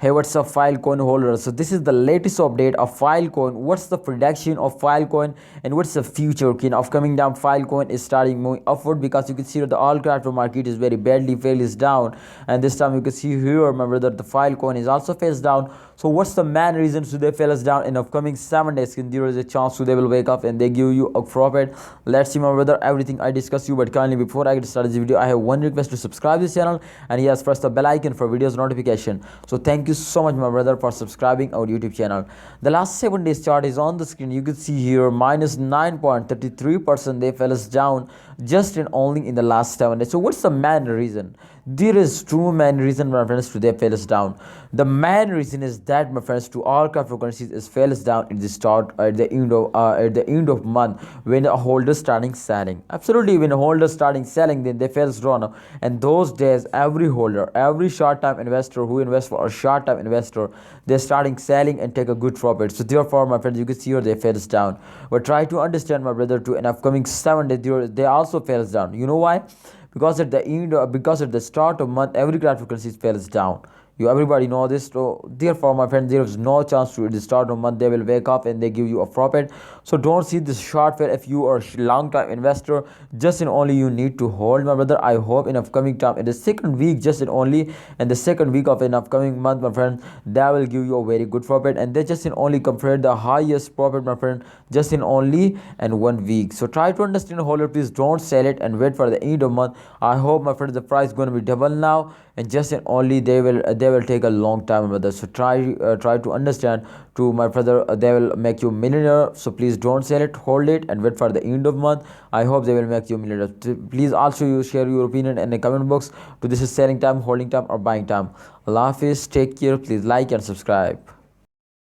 Hey, what's up, Filecoin holders? So this is the latest update of Filecoin. What's the prediction of Filecoin and what's the future? Okay, of coming down, Filecoin is starting moving upward because you can see that the all crypto market is very badly fails down, and this time you can see here, remember that the Filecoin is also fails down. So what's the main reason so they fails down in upcoming 7 days? There is a chance so they will wake up and they give you a profit. Let's see my brother everything I discuss you. But kindly before I get started this video, I have one request to subscribe this channel and yes, press the bell icon for videos notification. So thank you so much my brother for subscribing our YouTube channel. The last 7 days chart is on the screen. You can see here minus 9.33% they fell down just and only in the last 7 days. So what's the main reason? There is two main reason my friends to they fails down. The main reason is that my friends to all cryptocurrencies is fails down at the start at the end of month when a holder starting selling. Absolutely, when a holder starting selling, then they fails down. And those days every holder, every short term investor who invests for a short term investor, they're starting selling and take a good profit. So therefore my friends, you can see here they fails down. But try to understand my brother to an upcoming 7 days they also fails down. You know why? Because at the end, because at the start of month every cryptocurrency fails down. You everybody know this. So therefore my friend, there is no chance to at the start of month they will wake up and they give you a profit. So don't see this short fail if you are a long time investor. Just and only you need to hold my brother. I hope in upcoming time in the second week, just and only in the second week of an upcoming month my friend, that will give you a very good profit. And they just and only compare the highest profit my friend just in only in 1 week. So try to understand holder, please don't sell it and wait for the end of month. I hope my friend the price going to be double now, and just and only they will take a long time brother. So try to understand to my brother, they will make you millionaire. So please don't sell it, hold it and wait for the end of month. I hope they will make you millionaire. Please also you share your opinion in the comment box to this is selling time, holding time or buying time. Allah Hafiz, take care, please like and subscribe.